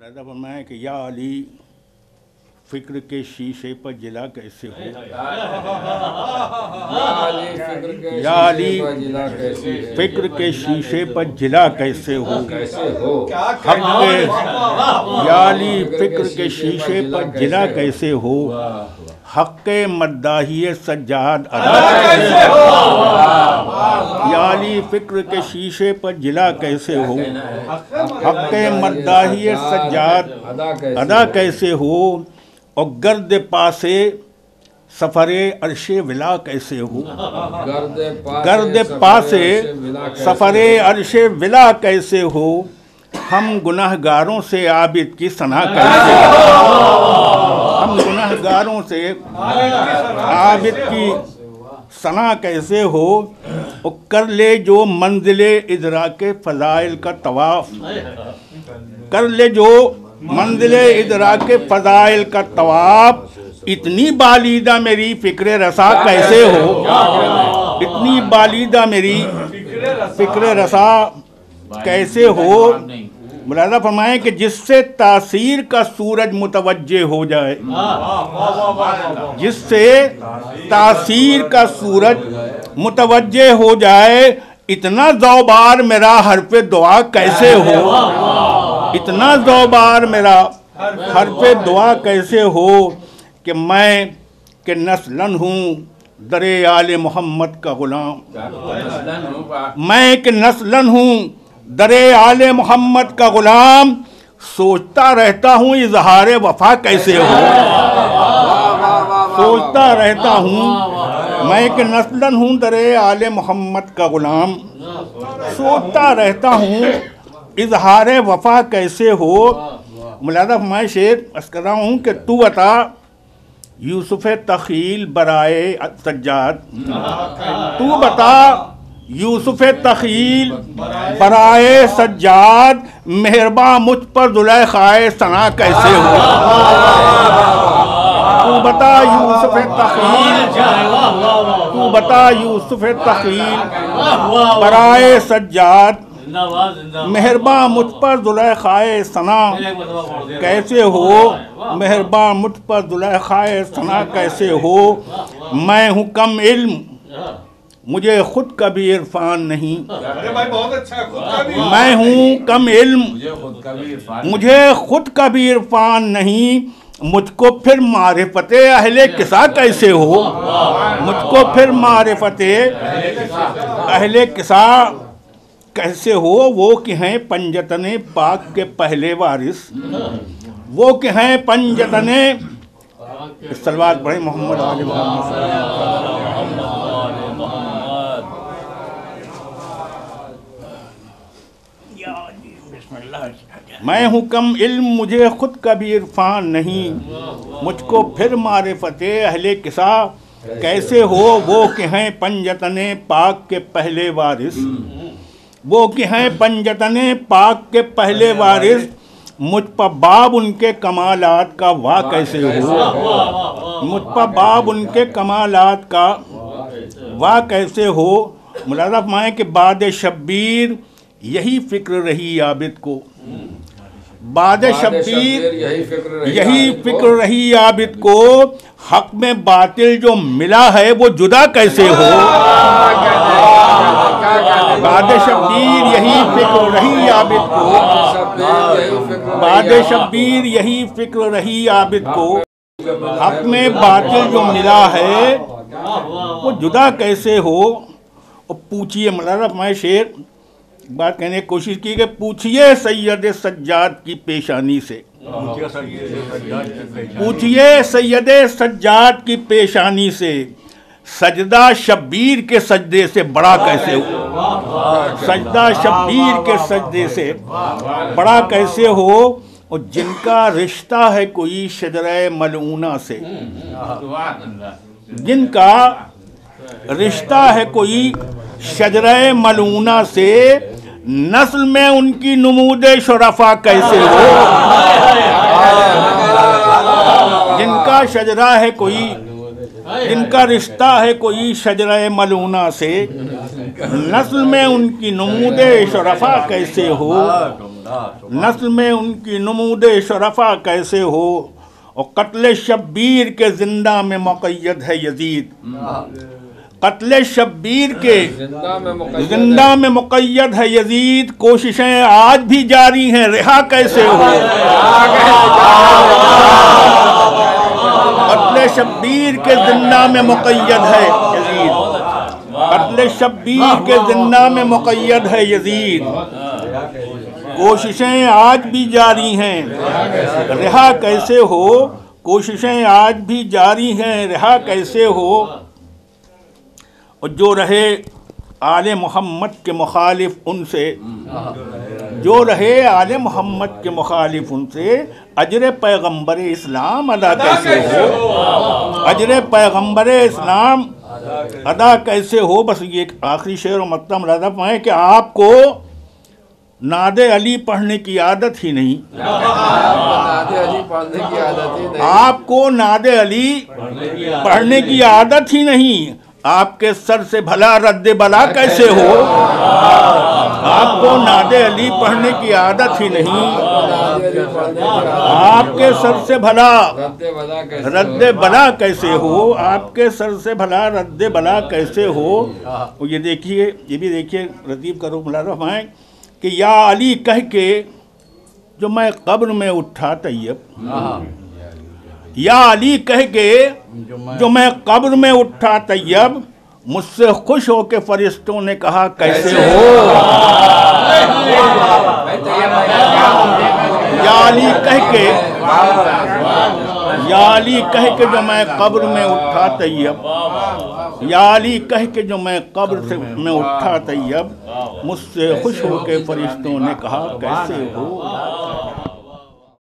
पैदा फरमाया कि या अली फिक्र के शीशे पर जिला कैसे हो, या अली फिक्र के शीशे पर जिला कैसे हो, हक के या अली फिक्र के शीशे पर जिला कैसे हो, हक के मद्दाहिए सज्जाद अदा कैसे हो, या अली फिक्र के शीशे पर जिला कैसे हो, हक के मद्दाहिए सज्जाद अदा कैसे हो, और गर्द पासे सफरे अर्शे विला कैसे हो, गर्द पासे सफरे अर्शे विला कैसे हो, हम गुनहगारों से आबिद की सना कैसे हो, हम गुनहगारों से आबिद की सना कैसे हो, और कर ले जो मंजिले इदराके फ़ज़ाइल का तवाफ़, कर ले जो मंजिले इदराके फ़ज़ाइल का तवाफ़, इतनी बालीदा मेरी फ़िक्र रसा कैसे हो, इतनी बालीदा मेरी फ़िक्र रसा कैसे हो। मुलाज़ा फरमाएं कि जिससे तासीर का सूरज मुतवज्जे हो जाए, जिससे तासीर का सूरज मुतवज्जे हो जाए, इतना ज़ौबार मेरा हरफ़े दुआ कैसे हो, इतना ज़ौबार मेरा हरफ़े दुआ कैसे हो, कि मैं के नस्लन हूँ दरे आले मोहम्मद का ग़ुलाम, मैं के नस्लन हूँ दरे आले मोहम्मद का ग़ुलाम, सोचता रहता हूँ इजहार वफा कैसे हो, सोचता रहता हूँ मैं के नस्लन हूँ दरे आले मोहम्मद का ग़ुलाम, सोचता रहता हूँ इजहार वफा कैसे हो। मुलाज़ा फरमाए शेर अर्ज़ कर रहा हूँ कि तू बता यूसुफ़ तख़ील बराए सज्जाद, तू बता यूसुफ़ तख़ील बराए सज्जाद, मेहरबा मुझ पर ज़ुलेख़ाए सना कैसे हो, तू बता यूसुफ़ तख़ील, तू बता यूसुफ़ तख़ील बराए सज्जाद, मेहरबा मुझ पर ज़ुलेख़ाए सना कैसे हो, मेहरबा मुझ पर ज़ुलेख़ाए सना कैसे हो। मैं हूँ कम इल्म मुझे खुद का भी इरफान नहीं, मैं हूँ कम इल्म मुझे खुद का भी इरफान नहीं, मुझको फिर मारिफते अहले किसा कैसे हो, मुझको फिर मारिफते अहले किसा कैसे हो। वो कि हैं पंजतने पाक के पहले वारिस, वो कि हैं पंजतने सलवात पढ़े मोहम्मद आले मोहम्मद। मैं हूँ कम इल्म मुझे खुद का भी इरफान नहीं, मुझको फिर मारिफते अहले किसा कैसे हो। वो कि हैं पंजतने पाक के पहले वारिस, वो कि हैं पंजतने पाक के पहले वारिस, मुझ पर बाब उनके कमालात का वाह कैसे हो, मुझ पर बाब उनके कमालात का वाह कैसे हो। मुलाज़ा फरमाएं कि बाद शब्बीर यही फ़िक्र रही आबिद को, बाद शब्बीर यही फ़िक्र रही आबिद को, हक में बातिल जो मिला है वो जुदा कैसे हो। बाद शब्बीर यही फ़िक्र रही आबिद को, बाद शब्बीर यही फ़िक्र रही आबिद को, हक में बातिल जो मिला है वो जुदा कैसे हो। और पूछिए, मुलाज़ा फरमाए शेर बात कहने की कोशिश की कि पूछिए सैयद सज्जाद की पेशानी से, पूछिए सैयद सज्जाद की पेशानी से, सजदा शब्बीर के सजदे से बड़ा कैसे हो, सजदा शब्बीर के सजदे से बड़ा कैसे हो। और जिनका रिश्ता है कोई शजरे मलऊना से, जिनका रिश्ता है कोई शजरे मलऊना से, नस्ल में उनकी नमूदे शुरफा कैसे हो। जिनका शजरा है कोई, जिनका रिश्ता है कोई शजरा मलूना से, नस्ल में उनकी नमूदे शुरफा कैसे हो। नस्ल में उनकी नमूदे शरफा कैसे हो, और कत्ले शब्बीर के जिंदा में मुक़य्यद है यजीद। कत्ले शब्बीर के जिंदा में मुक़य्यद है यजीद, कोशिशें आज भी जारी हैं, रिहा कैसे हो। कत्ले शब्बीर के जिंदा में मुक़य्यद है यजीद, कत्ले शब्बीर के जिंदा में मुक़य्यद है यजीद, कोशिशें आज भी जारी हैं, रिहा कैसे हो। कोशिशें आज भी जारी हैं, रिहा कैसे हो। और जो रहे आले मोहम्मद के मुखालिफ उनसे, जो रहे आले मोहम्मद के मुखालिफ उनसे, अजर पैगम्बर इस्लाम अदा कैसे हो, अजर पैगम्बर इस्लाम अदा कैसे हो। बस ये एक आखिरी शेर और मत्ता मुरादा पाएँ कि आपको नादे अली पढ़ने की आदत ही नहीं, आपको नादे अली पढ़ने की आदत ही नहीं। आपके सर से भला रद्द बला कैसे हो, आपको नादे अली पढ़ने की आदत ही नहीं, आपके सर से भला रद्द बला कैसे हो, आपके सर से भला रद्द बला कैसे हो। और ये देखिए, ये भी देखिए रतीब करो मुलाज़ा है कि या अली कह के जो मैं कब्र में उठा तैयब, या अली कह के जो मैं कब्र में उठा तैयब, मुझसे खुश हो के फरिश्तों ने कहा कैसे हो। या अली कह के, या अली कह के जो मैं कब्र में उठा तैयब, या अली कह के जो मैं कब्र से में उठा तैयब, मुझसे खुश हो के फरिश्तों ने कहा कैसे हो।